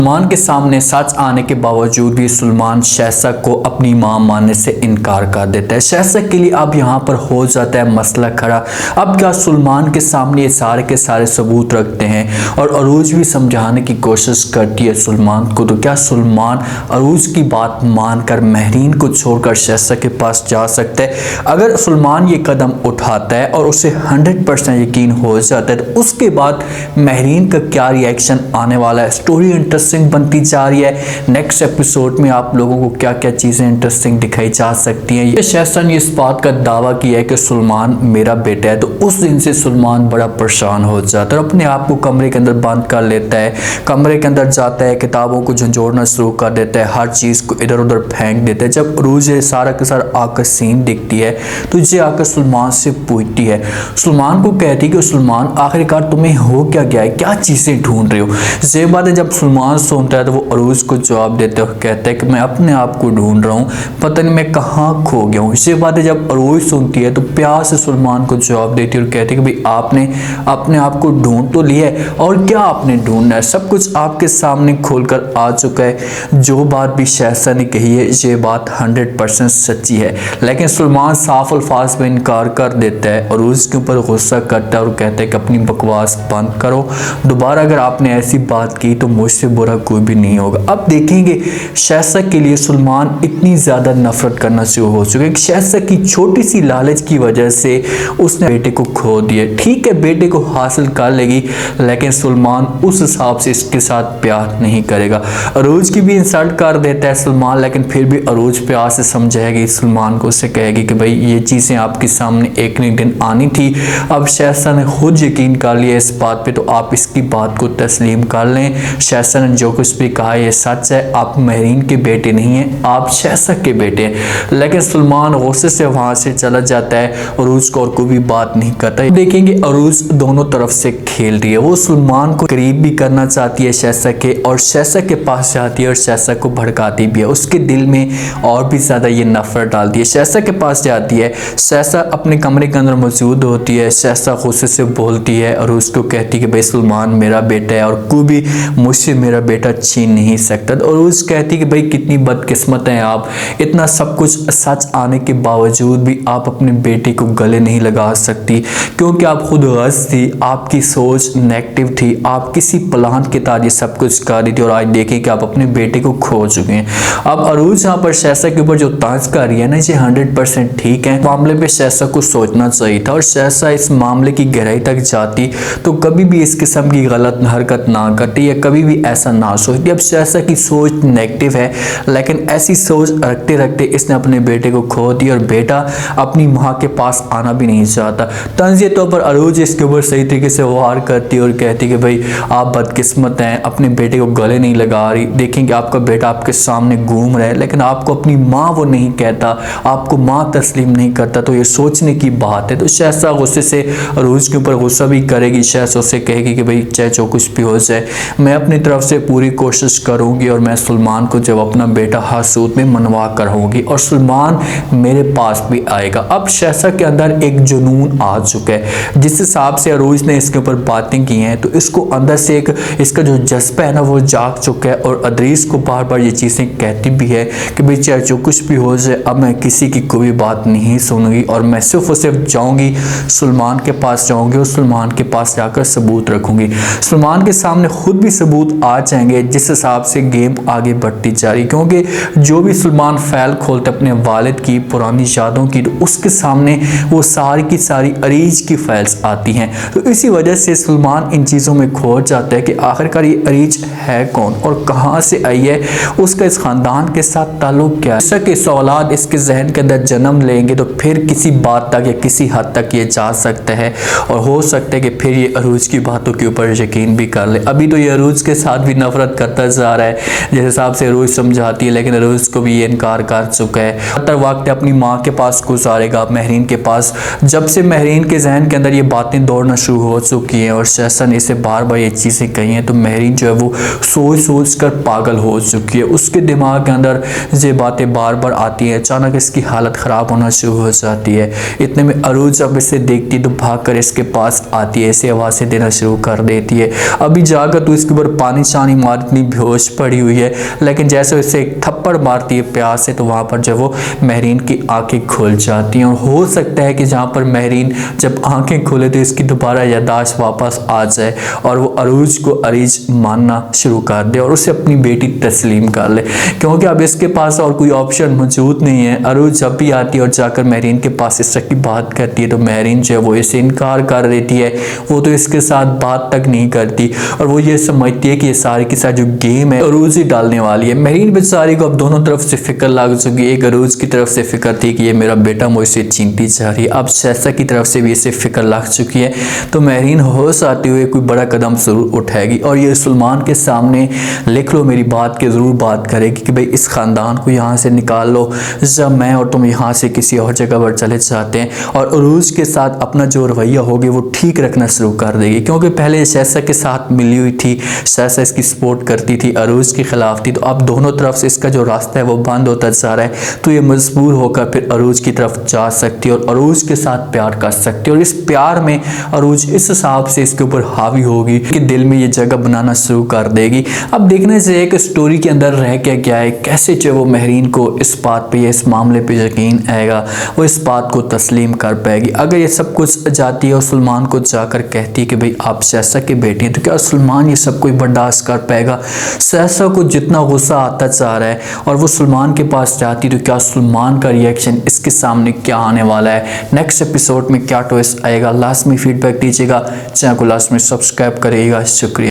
सलमान के सामने सच आने के बावजूद भी सलमान शहज़ाद को अपनी मां मानने से इनकार कर देता है। शहज़ाद के लिए अब यहाँ पर हो जाता है मसला खड़ा। अब क्या सलमान के सामने ये सारे के सारे सबूत रखते हैं और अरूज भी समझाने की कोशिश करती है सलमान को, तो क्या सलमान अरूज की बात मानकर महरीन को छोड़कर शहज़ाद के पास जा सकता है? अगर सलमान ये कदम उठाता है और उसे 100% यकीन हो जाता है तो उसके बाद महरीन का क्या रिएक्शन आने वाला है? स्टोरी इंटरेस्टिंग बनती जा रही है। नेक्स्ट एपिसोड में आप लोगों को क्या क्या चीजें इंटरेस्टिंग दिखाई जा सकती हैं। ये शहज़ाद ने इस बात का दावा किया है कि सलमान मेरा बेटा है, तो उस दिन से सलमान बड़ा परेशान हो जाता है और अपने आप को कमरे के अंदर बंद कर लेता है। कमरे के अंदर जाता है, किताबों को झंझोड़ना शुरू कर देता है, हर चीज को इधर उधर फेंक देता है। जब अरूज सारा के सारा आकर सीन दिखती है तो ये आकर सलमान से पूछती है, सलमान को कहती है कि सलमान आखिरकार तुम्हें हो क्या गया है, क्या चीजें ढूंढ रहे हो? ये बात है जब सलमान सुनता है तो वो अरूज को जवाब देते हुए कहता है कि मैं अपने आप को ढूंढ रहा हूँ, पता नहीं मैं कहाँ खो गया हूँ। ये बात है जब अरूज सुनती है तो प्यार से सलमान को जवाब देती है और कहती है कि भाई आपने अपने आप को ढूंढ तो लिया है, और क्या आपने ढूंढना है, सब कुछ आपके सामने खोलकर आ चुका है। जो बात भी शहज़ाद ने कही है ये बात 100% सच्ची है, लेकिन सलमान साफ अल्फाज में इनकार कर देता है और उसके ऊपर गुस्सा करता है और कहता है कि अपनी बकवास बंद करो, दोबारा अगर आपने ऐसी बात की तो मुझसे बुरा कोई भी नहीं होगा। अब देखेंगे शहज़ाद के लिए सलमान इतनी ज़्यादा नफरत करना शुरू हो चुका है। शहज़ाद की छोटी सी लालच की वजह से उसने बेटे को खो दिया। ठीक है, बेटे को हासिल कर लेगी, लेकिन सलमान उस हिसाब से इसके साथ प्यार नहीं करेगा। अरूज की भी इंसल्ट कर देता है सलमान, लेकिन फिर भी अरूज प्यार से समझाएगी सलमान को, उससे कहेगी कि भाई ये चीज़ें आपके सामने एक न एक दिन आनी थी। अब शहज़ाद ने खुद यकीन कर लिया इस बात पे, तो आप इसकी बात को तस्लीम कर लें। शहज़ाद ने जो कुछ भी कहा ये सच है, आप महरीन के बेटे नहीं हैं, आप शहज़ाद के बेटे हैं। लेकिन सलमान गुस्से से वहाँ से चला जाता है, अरूज को और कोई भी बात नहीं करता। देखेंगे अरूज दोनों तरफ से खेल रही है, वो सलमान को करीब भी करना चाहती है शहज़ाद के, और शहज़ाद के पास जाती है और शहज़ाद को भड़काती भी है, उसके दिल में और भी ज़्यादा ये नफरत डालती है। शहज़ाद के पास जाती है, शहज़ाद अपने कमरे के अंदर मौजूद होती है, शहज़ाद गुस्से से बोलती है और उसको कहती है कि भाई सलमान मेरा बेटा है और कोई भी मुझसे मेरा बेटा छीन नहीं सकता। और उस कहती है कि भाई कितनी बदकिस्मत हैं आप, इतना सब कुछ सच आने के बावजूद भी आप अपने बेटे को गले नहीं लगा सकती, क्योंकि आप खुद गलत थी, आपकी सोच नेगेटिव थी, आप किसी प्लान के तहत ये सब कुछ कर रही थी और आज देखें कि आप अपने बेटे को खो चुके हैं। अब अरूज यहाँ पर शहज़ाद के ऊपर जो तंज कर रही है ना, ये 100% ठीक है। मामले पे शहज़ाद को सोचना चाहिए था और शहज़ाद इस मामले की गहराई तक जाती तो कभी भी इस किस्म की गलत हरकत ना करती या कभी भी ऐसा ना सोचती। अब शहज़ाद की सोच नेगेटिव है, लेकिन ऐसी सोच रखते रखते इसने अपने बेटे को खो दिया और बेटा अपनी माँ के पास आना भी नहीं चाहता। तंज़ तौर पर अरूज इसके ऊपर सही तरीके से वार करती है और कहती है कि भाई आप बदकिस्मत हैं, अपने बेटे को गले नहीं लगा रही, देखेंगे आपका बेटा आपके सामने घूम रहा है लेकिन आपको अपनी माँ वो नहीं कहता, आपको माँ तस्लीम नहीं करता, तो ये सोचने की बात है। तो शहज़ाद गुस्से से अरूज के ऊपर गुस्सा भी करेगी, शहज़ाद से कहेगी कि भाई चाहे जो कुछ भी हो जाए मैं अपनी तरफ से पूरी कोशिश करूँगी और मैं सलमान को जब अपना बेटा हासूद में मनवा कर होंगी और सलमान मेरे पास भी आएगा। अब शहज़ाद के अंदर एक जुनून आ चुका है, जिस हिसाब से अरूज ने इसके ऊपर बातें की हैं तो इसको अंदर से एक इसका जो जज्बा है ना वो जाग चुका है और अदरीस को बार बार ये चीज़ें कहती भी है कि भाई चाहे जो कुछ भी हो जाए अब मैं किसी की कोई बात नहीं सुनूंगी और मैं सिर्फ और सिर्फ जाऊंगी सलमान के पास जाऊंगी और सलमान के पास जाकर सबूत रखूंगी। सलमान के सामने खुद भी सबूत आ जाएंगे, जिस हिसाब से गेम आगे बढ़ती जा रही, क्योंकि जो भी सलमान फैल खोलते अपने वालिद की पुरानी यादों की तो उसके सामने वो सारी की सारी अरीज की फाइल्स आती हैं। तो इसी वजह से सलमान इन चीज़ों में खो जाता है कि आखिरकार ये अरीज है कौन और कहाँ से आई है, उसका इस खानदान के साथ ताल्लुक क्या है। के सवालात इसके जहन के अंदर जन्म लेंगे तो फिर किसी बात तक या किसी हद तक ये जा सकता है और हो सकता है कि फिर ये अरूज की बातों के ऊपर यकीन भी कर ले। अभी तो ये अरूज के साथ भी नफरत करता जा रहा है, जिस हिसाब से अरूज समझाती है, लेकिन अरूज को भी ये इनकार कर चुका है। हर वक्त अपनी माँ के पास गुजारेगा, महरीन के पास। जब से महरीन के जहन के अंदर ये बातें दौड़ना शुरू हो चुकी हैं और शहज़ाद ने इसे बार बार ये चीज़ें कही हैं तो महरीन जो है वो सोच सोच कर पागल हो चुकी है। उसके दिमाग के अंदर ये बातें बार बार आती हैं, अचानक इसकी हालत ख़राब होना शुरू हो जाती है। इतने में अरूज जब इसे देखती है तो भाग कर इसके पास आती है, इसे आवाज़ें देना शुरू कर देती है, अभी जाकर तो इसके ऊपर पानी नहीं मार, इतनी बेहोश पड़ी हुई है। लेकिन जैसे उसे एक थप्पड़ मारती है प्यार से तो वहाँ पर जब वो महरीन की आंखें खुल जाती हैं और हो सकता है कि जहाँ पर महरीन जब आंखें खोले तो इसकी दोबारा याददाश्त वापस आ जाए और वो अरूज को अरीज मानना शुरू कर दे और उसे अपनी बेटी तस्लीम कर ले, क्योंकि अब इसके पास और कोई ऑप्शन मौजूद नहीं है। अरूज जब भी आती है और जाकर महरीन के पास इस तरह की बात करती है तो महरीन जो है वो इसे इनकार कर देती है, वो तो इसके साथ बात तक नहीं करती और वो ये समझती है कि ये सारी के साथ जो गेम है अरूज ही डालने वाली है। महरीन बेचारी को अब दोनों तरफ से फिक्र लग चुकी है। एक अरूज की तरफ से फिक्र थी कि ये मेरा बेटा मुझसे छीनती जा रही है, अब शहसा की तरफ से भी इसे फिक्र लग चुकी है। तो महरीन होश आते हुए कोई बड़ा कदम जरूर उठाएगी और ये सुलेमान के सामने लिख लो मेरी बात के ज़रूर बात करेगी कि भाई इस ख़ानदान को यहाँ से निकाल लो, जब मैं और तुम यहाँ से किसी और जगह पर चले जाते हैं। और अरूज के साथ अपना जो रवैया होगा वो ठीक रखना शुरू कर देगी, क्योंकि पहले शहसा के साथ मिली हुई थी, शहसा इसकी सपोर्ट करती थी, अरूज के खिलाफ थी। तो अब दोनों तरफ से इसका जो रास्ता है वो बंद होता जा रहा है, तो ये मजबूर होकर फिर अरूज की तरफ जा सकती है और अरूज के साथ प्यार कर सकती है। और इस प्यार में अरूज इस हिसाब से इसके ऊपर हावी होगी कि दिल में ये जगह बनाना शुरू कर देगी। अब देखने से एक स्टोरी के अंदर रह के क्या है, कैसे जो वो महरीन को इस बात पे, इस मामले पे यकीन आएगा, वो इस बात को तस्लीम कर पाएगी। अगर ये सब कुछ जाती है और सुलेमान को जाकर कहती है कि भाई आप शहसा के बेटे हैं, तो क्या सुलेमान ये सब कोई बर्दाश्त कर पाएगा? शहसा को जितना गुस्सा आता जा रहा है और वो सुलेमान के पास जाती तो क्या सुलेमान का रिएक्शन इसके सामने क्या आने वाला है, नेक्स्ट एपिसोड में क्या ट्विस्ट आएगा, लास्ट में फीडबैक दीजिएगा, चैनल को लास्ट में सब्सक्राइब करिएगा। शुक्रिया।